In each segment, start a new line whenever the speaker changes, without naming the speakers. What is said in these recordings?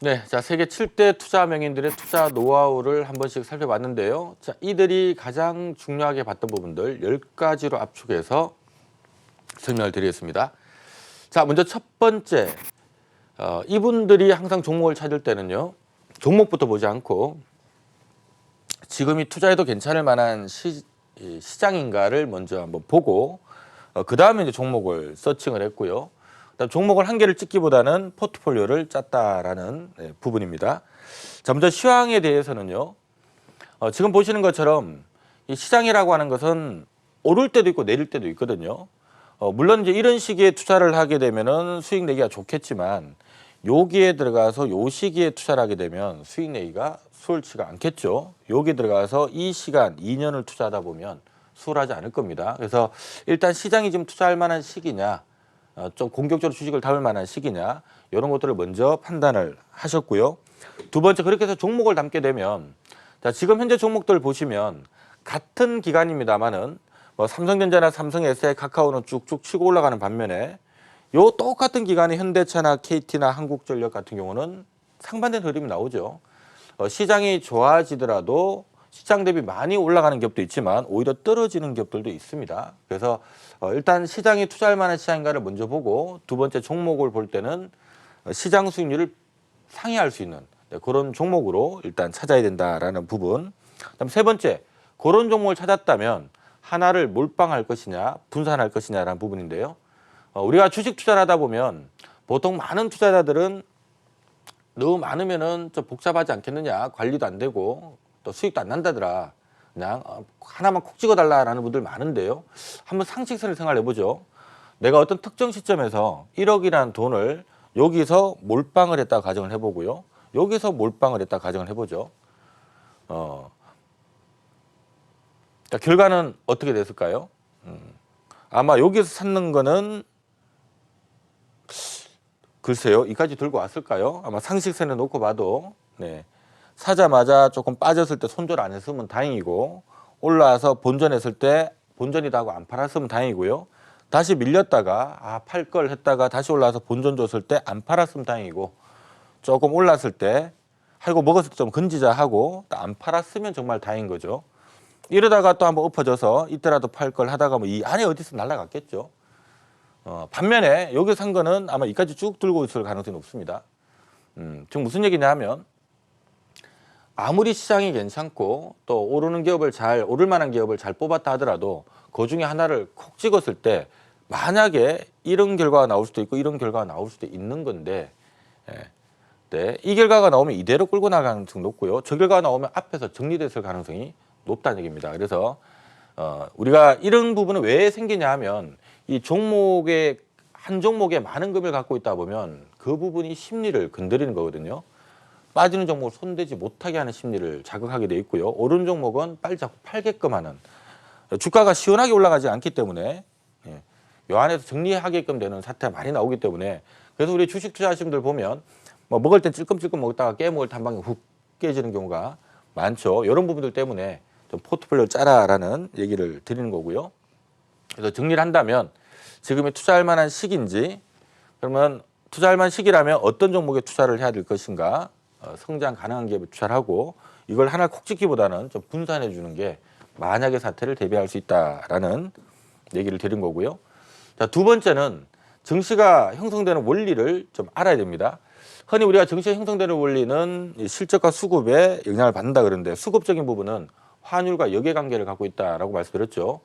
네, 자, 세계 7대 투자 명인들의 투자 노하우를 한 번씩 살펴봤는데요. 자, 이들이 가장 중요하게 봤던 부분들 10가지로 압축해서 설명을 드리겠습니다. 자, 먼저 첫 번째, 이분들이 항상 종목을 찾을 때는요, 종목부터 보지 않고 지금이 투자해도 괜찮을 만한 시장인가를 먼저 한번 보고, 그 다음에 이제 종목을 서칭을 했고요. 그다음 종목을 한 개를 찍기보다는 포트폴리오를 짰다라는 부분입니다. 자, 먼저 시황에 대해서는요, 지금 보시는 것처럼 이 시장이라고 하는 것은 오를 때도 있고 내릴 때도 있거든요. 물론 이제 이런 시기에 투자를 하게 되면은 수익 내기가 좋겠지만, 여기에 들어가서 요 시기에 투자를 하게 되면 수익 내기가 수월치가 않겠죠. 여기 들어가서 이 시간 2년을 투자하다 보면 수월하지 않을 겁니다. 그래서 일단 시장이 지금 투자할 만한 시기냐, 좀 공격적으로 주식을 담을 만한 시기냐, 이런 것들을 먼저 판단을 하셨고요. 두 번째, 그렇게 해서 종목을 담게 되면, 자, 지금 현재 종목들 보시면 같은 기간입니다만은 뭐 삼성전자나 삼성, SK, 카카오는 쭉쭉 치고 올라가는 반면에 요 똑같은 기간에 현대차나 KT나 한국전력 같은 경우는 상반된 흐름이 나오죠. 시장이 좋아지더라도 시장 대비 많이 올라가는 기업도 있지만 오히려 떨어지는 기업들도 있습니다. 그래서 일단 시장이 투자할 만한 시장인가를 먼저 보고, 두 번째 종목을 볼 때는 시장 수익률을 상회할 수 있는 그런 종목으로 일단 찾아야 된다라는 부분. 그다음 세 번째, 그런 종목을 찾았다면 하나를 몰빵할 것이냐 분산할 것이냐라는 부분인데요. 우리가 주식 투자를 하다 보면 보통 많은 투자자들은 너무 많으면은 좀 복잡하지 않겠느냐, 관리도 안 되고 또 수익도 안 난다더라, 그냥 하나만 콕 찍어달라라는 분들 많은데요. 한번 상식선을 생각해 보죠. 내가 어떤 특정 시점에서 1억이라는 돈을 여기서 몰빵을 했다 가정을 해보고요, 여기서 몰빵을 했다 가정을 해보죠. 자, 결과는 어떻게 됐을까요? 아마 여기서 찾는 거는 글쎄요, 이까지 들고 왔을까요? 아마 상식선에 놓고 봐도, 네, 사자마자 조금 빠졌을 때 손절 안 했으면 다행이고, 올라와서 본전했을 때 본전이다 하고 안 팔았으면 다행이고요. 다시 밀렸다가 팔 걸 했다가 다시 올라와서 본전 줬을 때 안 팔았으면 다행이고, 조금 올랐을 때 아이고 먹었을 때 좀 건지자 하고 안 팔았으면 정말 다행인 거죠. 이러다가 또 한번 엎어져서 이때라도 팔 걸 하다가 뭐 이 안에 어디서 날아갔겠죠. 반면에 여기 산 거는 아마 이까지 쭉 들고 있을 가능성이 높습니다. 지금 무슨 얘기냐 하면, 아무리 시장이 괜찮고 또 오르는 기업을 오를 만한 기업을 잘 뽑았다 하더라도 그 중에 하나를 콕 찍었을 때 만약에 이런 결과가 나올 수도 있고 이런 결과가 나올 수도 있는 건데, 네, 이 결과가 나오면 이대로 끌고 나갈 가능성이 높고요. 저 결과가 나오면 앞에서 정리됐을 가능성이 높다는 얘기입니다. 그래서 우리가 이런 부분은 왜 생기냐 하면, 이 종목의 한 종목에 많은 금을 갖고 있다 보면 그 부분이 심리를 건드리는 거거든요. 빠지는 종목을 손대지 못하게 하는 심리를 자극하게 돼 있고요. 오른 종목은 빨리 자꾸 팔게끔 하는, 주가가 시원하게 올라가지 않기 때문에 요 안에서 정리하게끔 되는 사태가 많이 나오기 때문에, 그래서 우리 주식 투자하시는 분들 보면 뭐 먹을 땐 찔끔찔끔 먹다가 깨먹을 때 한 방에 훅 깨지는 경우가 많죠. 이런 부분들 때문에 좀 포트폴리오 짜라라는 얘기를 드리는 거고요. 그래서 정리를 한다면, 지금이 투자할 만한 시기인지, 그러면 투자할 만한 시기라면 어떤 종목에 투자를 해야 될 것인가, 성장 가능한 기업에 투자를 하고, 이걸 하나 콕 찍기보다는 좀 분산해 주는 게 만약의 사태를 대비할 수 있다라는 얘기를 드린 거고요. 자, 두 번째는 증시가 형성되는 원리를 좀 알아야 됩니다. 흔히 우리가 증시가 형성되는 원리는 실적과 수급에 영향을 받는다 그러는데, 수급적인 부분은 환율과 역외관계를 갖고 있다라고 말씀드렸죠.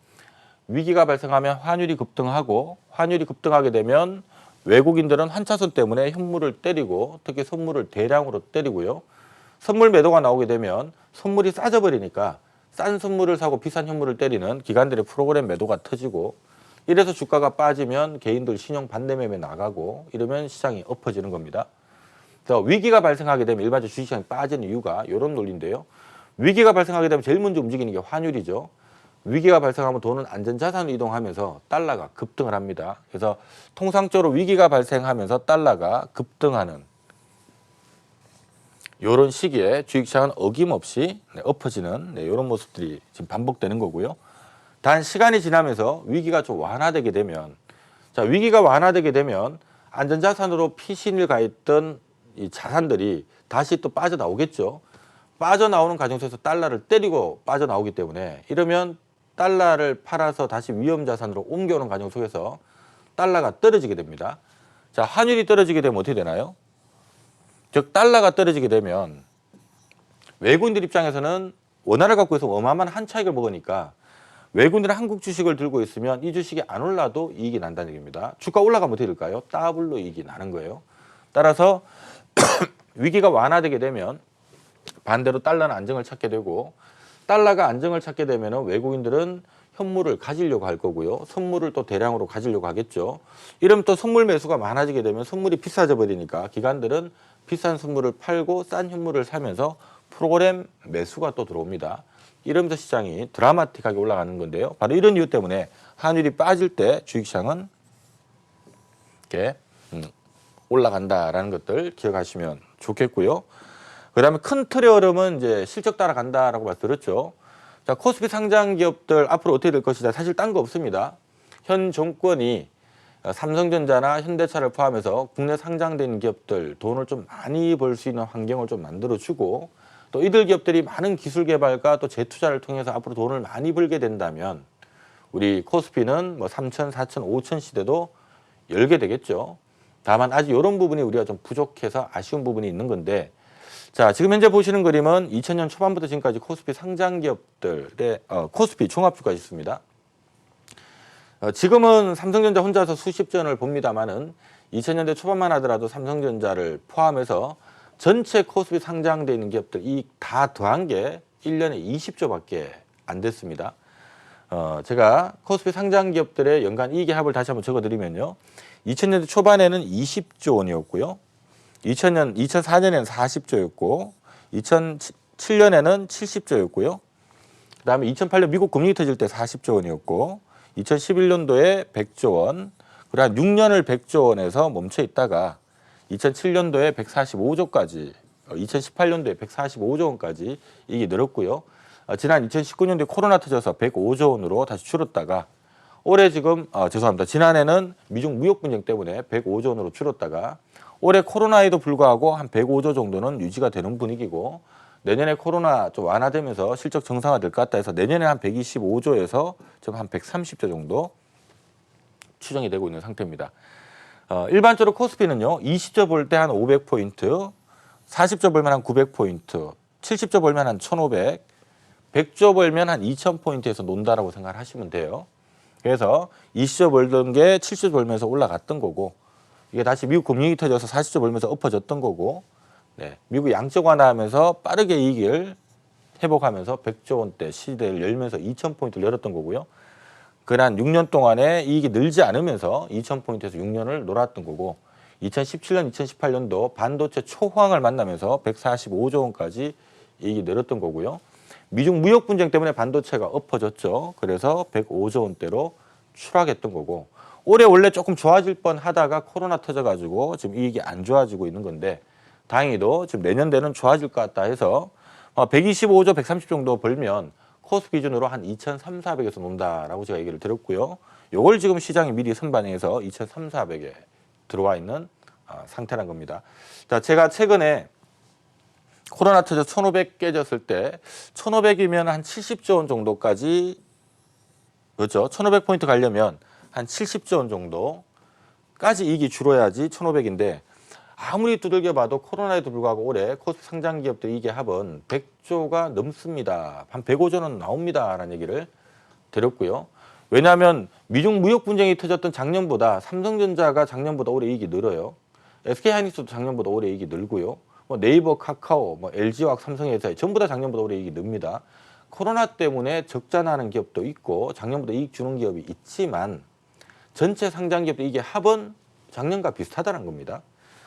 위기가 발생하면 환율이 급등하고, 환율이 급등하게 되면 외국인들은 환차손 때문에 현물을 때리고, 특히 선물을 대량으로 때리고요. 선물 매도가 나오게 되면 선물이 싸져 버리니까 싼 선물을 사고 비싼 현물을 때리는 기관들의 프로그램 매도가 터지고, 이래서 주가가 빠지면 개인들 신용 반대매매 나가고, 이러면 시장이 엎어지는 겁니다. 그래서 위기가 발생하게 되면 일반적으로 주식시장이 빠지는 이유가 이런 논리인데요. 위기가 발생하게 되면 제일 먼저 움직이는 게 환율이죠. 위기가 발생하면 돈은 안전자산으로 이동하면서 달러가 급등을 합니다. 그래서 통상적으로 위기가 발생하면서 달러가 급등하는 이런 시기에 주식시장은 어김없이 엎어지는 이런 모습들이 지금 반복되는 거고요. 단 시간이 지나면서 위기가 좀 완화되게 되면, 자, 위기가 완화되게 되면 안전자산으로 피신을 가했던 이 자산들이 다시 또 빠져나오겠죠. 빠져나오는 과정 속에서 달러를 때리고 빠져나오기 때문에 이러면 달러를 팔아서 다시 위험 자산으로 옮겨오는 과정 속에서 달러가 떨어지게 됩니다. 자, 환율이 떨어지게 되면 어떻게 되나요? 즉 달러가 떨어지게 되면 외국인들 입장에서는 원화를 갖고 있어 어마어마한 한 차익을 먹으니까 외국인들은 한국 주식을 들고 있으면 이 주식이 안 올라도 이익이 난다는 얘기입니다. 주가 올라가면 어떻게 될까요? 더블로 이익이 나는 거예요. 따라서 위기가 완화되게 되면 반대로 달러는 안정을 찾게 되고 달러가 안정을 찾게 되면 외국인들은 현물을 가지려고 할 거고요. 선물을 또 대량으로 가지려고 하겠죠. 이러면 또 선물 매수가 많아지게 되면 선물이 비싸져 버리니까 기관들은 비싼 선물을 팔고 싼 현물을 사면서 프로그램 매수가 또 들어옵니다. 이러면서 시장이 드라마틱하게 올라가는 건데요. 바로 이런 이유 때문에 환율이 빠질 때 주식시장은 이렇게 올라간다라는 것들 기억하시면 좋겠고요. 그다음에 큰 틀의 흐름은 이제 실적 따라간다라고 말씀드렸죠. 자, 코스피 상장 기업들 앞으로 어떻게 될 것이다. 사실 딴 거 없습니다. 현 정권이 삼성전자나 현대차를 포함해서 국내 상장된 기업들 돈을 좀 많이 벌 수 있는 환경을 좀 만들어주고 또 이들 기업들이 많은 기술 개발과 또 재투자를 통해서 앞으로 돈을 많이 벌게 된다면 우리 코스피는 뭐 3천, 4천, 5천 시대도 열게 되겠죠. 다만 아직 이런 부분이 우리가 좀 부족해서 아쉬운 부분이 있는 건데 자, 지금 현재 보시는 그림은 2000년 초반부터 지금까지 코스피 상장 기업들의 코스피 종합주가 있습니다. 지금은 삼성전자 혼자서 수십 전을 봅니다만은 2000년대 초반만 하더라도 삼성전자를 포함해서 전체 코스피 상장되어 있는 기업들 이익 다 더한 게 1년에 20조밖에 안 됐습니다. 제가 코스피 상장 기업들의 연간 이익의 합을 다시 한번 적어드리면요. 2000년대 초반에는 20조 원이었고요. 2004년에는 40조였고 2007년에는 70조였고요. 그다음에 2008년 미국 금융이 터질 때 40조 원이었고 2011년도에 100조 원, 그리고 6년을 100조 원에서 멈춰 있다가 2007년도에 145조까지, 2018년도에 145조 원까지 이익이 늘었고요. 지난 2019년도에 코로나 터져서 105조 원으로 다시 줄었다가 올해 지금 죄송합니다. 지난해는 미중 무역 분쟁 때문에 105조 원으로 줄었다가 올해 코로나에도 불구하고 한 105조 정도는 유지가 되는 분위기고 내년에 코로나 좀 완화되면서 실적 정상화될 것 같다 해서 내년에 한 125조에서 좀 한 130조 정도 추정이 되고 있는 상태입니다. 일반적으로 코스피는요. 20조 벌 때 한 500포인트, 40조 벌면 한 900포인트, 70조 벌면 한 1,500, 100조 벌면 한 2,000포인트에서 논다라고 생각을 하시면 돼요. 그래서 20조 벌던 게 70조 벌면서 올라갔던 거고 이게 다시 미국 금융이 터져서 40조 벌면서 엎어졌던 거고 네, 미국 양적 완화하면서 빠르게 이익을 회복하면서 100조 원대 시대를 열면서 2,000포인트를 열었던 거고요. 그한 6년 동안에 이익이 늘지 않으면서 2,000포인트에서 6년을 놀았던 거고 2017년, 2018년도 반도체 초호황을 만나면서 145조 원까지 이익이 늘었던 거고요. 미중 무역 분쟁 때문에 반도체가 엎어졌죠. 그래서 105조 원대로 추락했던 거고 올해 원래 조금 좋아질 뻔 하다가 코로나 터져가지고 지금 이익이 안 좋아지고 있는 건데 다행히도 지금 내년대는 좋아질 것 같다 해서 125조, 130 정도 벌면 코스피 기준으로 한 2,300~400에서 논다라고 제가 얘기를 드렸고요. 요걸 지금 시장이 미리 선반영해서 2,300~400에 들어와 있는 상태란 겁니다. 자, 제가 최근에 코로나 터져 1,500 깨졌을 때 1,500이면 한 70조 원 정도까지 그렇죠. 1,500포인트 가려면 한 70조 원 정도까지 이익이 줄어야지 1,500인데 아무리 두들겨 봐도 코로나에도 불구하고 올해 코스피 상장 기업들 이익의 합은 100조가 넘습니다. 한 105조는 나옵니다라는 얘기를 드렸고요. 왜냐하면 미중 무역 분쟁이 터졌던 작년보다 삼성전자가 작년보다 올해 이익이 늘어요. SK하이닉스도 작년보다 올해 이익이 늘고요. 뭐 네이버, 카카오, 뭐 LG화학, 삼성회사에 전부 다 작년보다 올해 이익이 늡니다. 코로나 때문에 적자 나는 기업도 있고 작년보다 이익 주는 기업이 있지만 전체 상장 기업들 이익의 합은 작년과 비슷하다는 겁니다.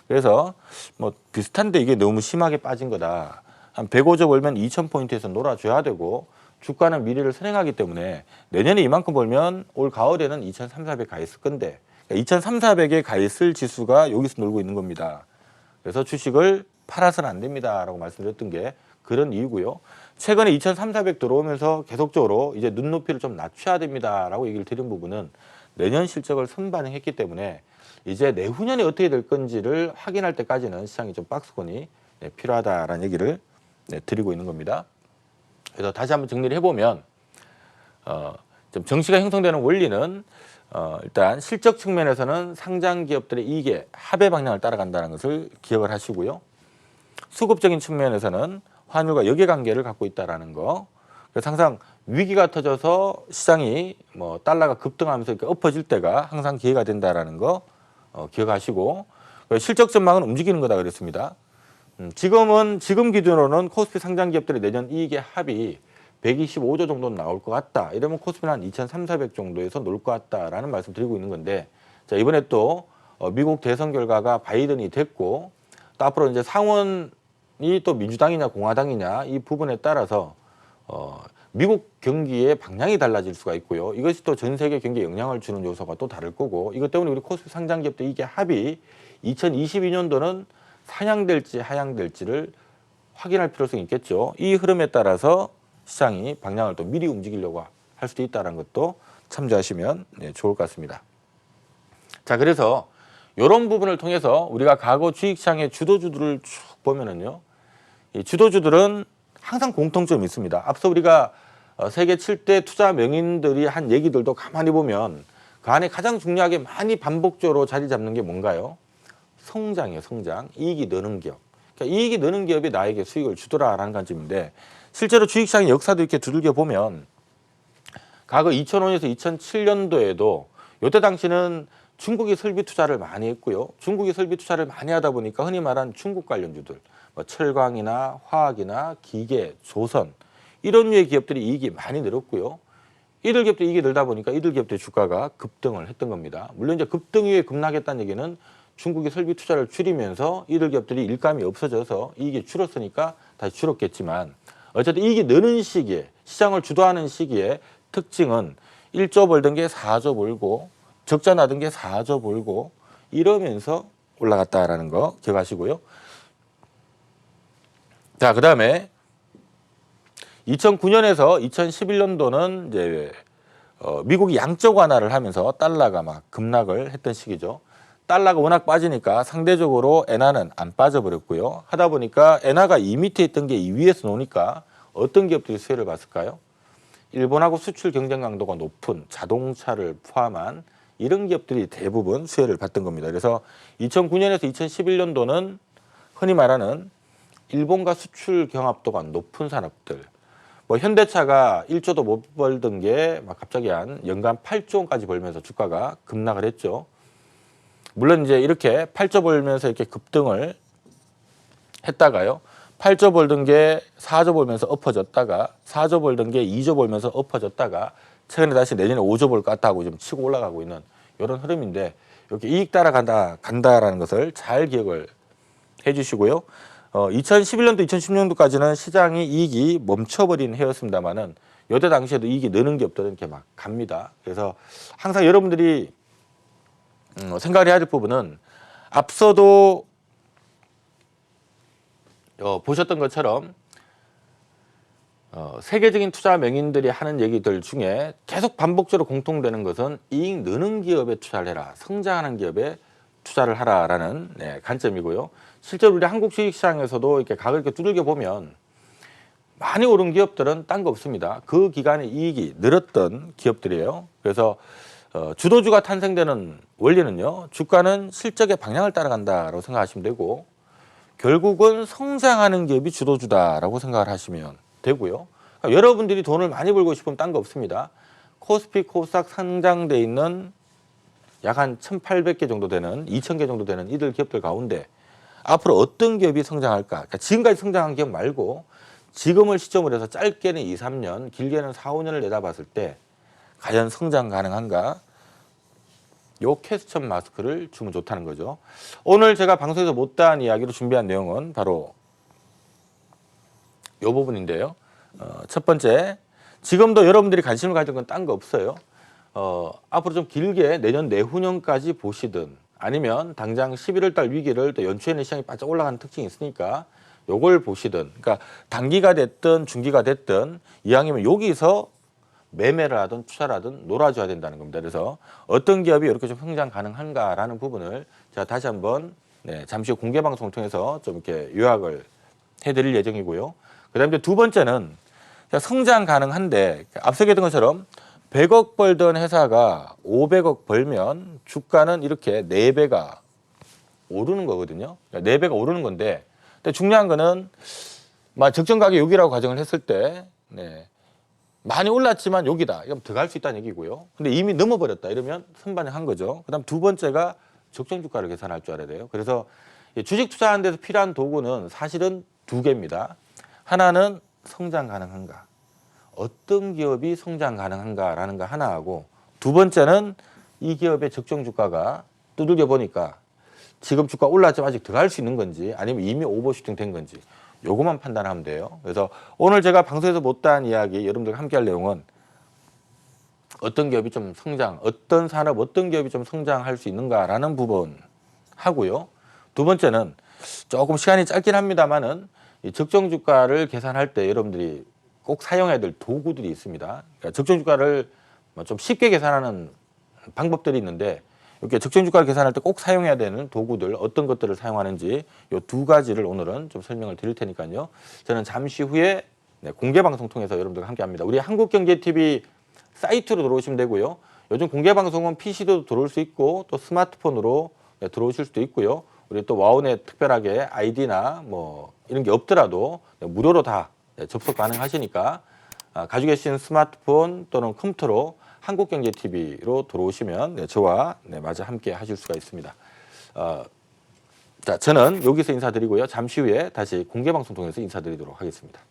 그래서 뭐 비슷한데 이게 너무 심하게 빠진 거다. 한 105조 벌면 2,000포인트에서 놀아줘야 되고 주가는 미래를 선행하기 때문에 내년에 이만큼 벌면 올 가을에는 2,300, 400 가 있을 건데 2,300, 400에 가 있을 지수가 여기서 놀고 있는 겁니다. 그래서 주식을 팔아서는 안 됩니다라고 말씀드렸던 게 그런 이유고요. 최근에 2,300, 400 들어오면서 계속적으로 이제 눈높이를 좀 낮춰야 됩니다라고 얘기를 드린 부분은 내년 실적을 선반영했기 때문에 이제 내후년이 어떻게 될 건지를 확인할 때까지는 시장이 좀 박스권이 필요하다라는 얘기를 드리고 있는 겁니다. 그래서 다시 한번 정리를 해보면 좀 정시가 형성되는 원리는 일단 실적 측면에서는 상장 기업들의 이익의 합의 방향을 따라간다는 것을 기억을 하시고요. 수급적인 측면에서는 환율과 역외관계를 갖고 있다라는 거. 그래서 항상 위기가 터져서 시장이 뭐 달러가 급등하면서 이렇게 엎어질 때가 항상 기회가 된다라는 거 기억하시고, 실적 전망은 움직이는 거다 그랬습니다. 지금 기준으로는 코스피 상장 기업들의 내년 이익의 합이 125조 정도 나올 것 같다. 이러면 코스피는 한 2,300, 400 정도에서 놀 것 같다라는 말씀 드리고 있는 건데, 자, 이번에 또 미국 대선 결과가 바이든이 됐고, 또 앞으로 이제 상원이 또 민주당이냐 공화당이냐 이 부분에 따라서 미국 경기의 방향이 달라질 수가 있고요. 이것이 또 전 세계 경기에 영향을 주는 요소가 또 다를 거고, 이것 때문에 우리 코스피 상장 기업들 이게 합이 2022년도는 상향될지 하향될지를 확인할 필요성이 있겠죠. 이 흐름에 따라서 시장이 방향을 또 미리 움직이려고 할 수도 있다는 것도 참조하시면 좋을 것 같습니다. 자, 그래서 이런 부분을 통해서 우리가 과거 주식시장의 주도주들을 쭉 보면은요, 이 주도주들은 항상 공통점이 있습니다. 앞서 우리가 세계 7대 투자 명인들이 한 얘기들도 가만히 보면 그 안에 가장 중요하게 많이 반복적으로 자리 잡는 게 뭔가요? 성장이에요, 성장. 이익이 느는 기업. 그러니까 이익이 느는 기업이 나에게 수익을 주더라라는 관점인데, 실제로 주식시장의 역사도 이렇게 두들겨 보면 과거 2005년에서 2007년도에도 이때 당시는 중국이 설비 투자를 많이 했고요. 중국이 설비 투자를 많이 하다 보니까 흔히 말하는 중국 관련주들, 뭐 철강이나 화학이나 기계, 조선 이런 류의 기업들이 이익이 많이 늘었고요. 이들 기업들이 이익이 늘다 보니까 이들 기업들의 주가가 급등을 했던 겁니다. 물론 이제 급등 이후에 급락했다는 얘기는 중국이 설비 투자를 줄이면서 이들 기업들이 일감이 없어져서 이익이 줄었으니까 다시 줄었겠지만, 어쨌든 이익이 느는 시기에, 시장을 주도하는 시기에 특징은 1조 벌던 게 4조 벌고 적자 나던 게 4조 벌고 이러면서 올라갔다라는 거 기억하시고요. 자, 그다음에 2009년에서 2011년도는 이제 미국이 양적 완화를 하면서 달러가 막 급락을 했던 시기죠. 달러가 워낙 빠지니까 상대적으로 엔화는 안 빠져버렸고요. 하다 보니까 엔화가 이 밑에 있던 게 이 위에서 노니까 어떤 기업들이 수혜를 봤을까요? 일본하고 수출 경쟁 강도가 높은 자동차를 포함한 이런 기업들이 대부분 수혜를 받던 겁니다. 그래서 2009년에서 2011년도는 흔히 말하는 일본과 수출 경합도가 높은 산업들, 뭐 현대차가 1조도 못 벌던 게 막 갑자기 한 연간 8조 원까지 벌면서 주가가 급락을 했죠. 물론 이제 이렇게 8조 벌면서 이렇게 급등을 했다가요, 8조 벌던 게 4조 벌면서 엎어졌다가 4조 벌던 게 2조 벌면서 엎어졌다가 최근에 다시 내년에 5조 벌 것 같다고 지금 치고 올라가고 있는 이런 흐름인데, 이렇게 이익 따라간다라는 것을 잘 기억을 해주시고요. 2011년도, 2016년도까지는 시장이 이익이 멈춰버린 해였습니다만은 이때 당시에도 이익이 느는 기업들은 이렇게 막 갑니다. 그래서 항상 여러분들이 생각을 해야 될 부분은, 앞서도 보셨던 것처럼 세계적인 투자 명인들이 하는 얘기들 중에 계속 반복적으로 공통되는 것은 이익 느는 기업에 투자를 해라, 성장하는 기업에 투자를 하라라는 관점이고요. 실제로 우리 한국 주식시장에서도 이렇게 각을 이렇게 두들겨 보면 많이 오른 기업들은 딴 거 없습니다. 그 기간에 이익이 늘었던 기업들이에요. 그래서 주도주가 탄생되는 원리는요, 주가는 실적의 방향을 따라간다라고 생각하시면 되고, 결국은 성장하는 기업이 주도주다라고 생각을 하시면 되고요. 그러니까 여러분들이 돈을 많이 벌고 싶으면 딴 거 없습니다. 코스피 코스닥 상장돼 있는 약 한 1,800개 정도 되는, 2,000개 정도 되는 이들 기업들 가운데 앞으로 어떤 기업이 성장할까? 그러니까 지금까지 성장한 기업 말고 지금을 시점으로 해서 짧게는 2, 3년, 길게는 4, 5년을 내다봤을 때 과연 성장 가능한가? 요 퀘스천 마스크를 주면 좋다는 거죠. 오늘 제가 방송에서 못다한 이야기로 준비한 내용은 바로 요 부분인데요. 첫 번째, 지금도 여러분들이 관심을 가진 건 딴 거 없어요. 앞으로 좀 길게 내년 내후년까지 보시든, 아니면 당장 11월 달 위기를 또 연초에는 시장이 바짝 올라가는 특징이 있으니까 요걸 보시든, 그러니까 단기가 됐든 중기가 됐든 이왕이면 여기서 매매를 하든 투자를 하든 놀아줘야 된다는 겁니다. 그래서 어떤 기업이 이렇게 좀 성장 가능한가라는 부분을 제가 다시 한번 잠시 후 공개 방송을 통해서 좀 이렇게 요약을 해드릴 예정이고요. 그다음에 두 번째는 성장 가능한데 앞서 얘기했던 것처럼 100억 벌던 회사가 500억 벌면 주가는 이렇게 4배가 오르는 거거든요. 4배가 오르는 건데, 근데 중요한 거는 적정 가격 여기라고 가정을 했을 때 많이 올랐지만 여기다. 이러면 더 갈 수 있다는 얘기고요. 근데 이미 넘어버렸다. 이러면 선반영한 거죠. 그다음 두 번째가 적정 주가를 계산할 줄 알아야 돼요. 그래서 주식 투자하는 데서 필요한 도구는 사실은 두 개입니다. 하나는 성장 가능한가. 어떤 기업이 성장 가능한가라는 거 하나하고 두 번째는 이 기업의 적정 주가가 두들겨 보니까 지금 주가 올랐지만 아직 더 갈 수 있는 건지 아니면 이미 오버슈팅 된 건지 요것만 판단하면 돼요. 그래서 오늘 제가 방송에서 못다한 이야기 여러분들과 함께 할 내용은 어떤 기업이 좀 성장, 어떤 산업, 어떤 기업이 좀 성장할 수 있는가라는 부분 하고요. 두 번째는 조금 시간이 짧긴 합니다만은 이 적정 주가를 계산할 때 여러분들이 꼭 사용해야 될 도구들이 있습니다. 그러니까 적정 주가를 좀 쉽게 계산하는 방법들이 있는데 이렇게 적정 주가를 계산할 때 꼭 사용해야 되는 도구들 어떤 것들을 사용하는지 이 두 가지를 오늘은 좀 설명을 드릴 테니까요. 저는 잠시 후에 공개 방송 통해서 여러분들과 함께합니다. 우리 한국경제TV 사이트로 들어오시면 되고요. 요즘 공개 방송은 PC도 들어올 수 있고 또 스마트폰으로 들어오실 수도 있고요. 우리 또 와운에 특별하게 아이디나 뭐 이런 게 없더라도 무료로 다 접속 가능하시니까 가지고 계신 스마트폰 또는 컴퓨터로 한국경제TV로 들어오시면 저와 마저 함께 하실 수가 있습니다. 자, 저는 여기서 인사드리고요. 잠시 후에 다시 공개 방송 통해서 인사드리도록 하겠습니다.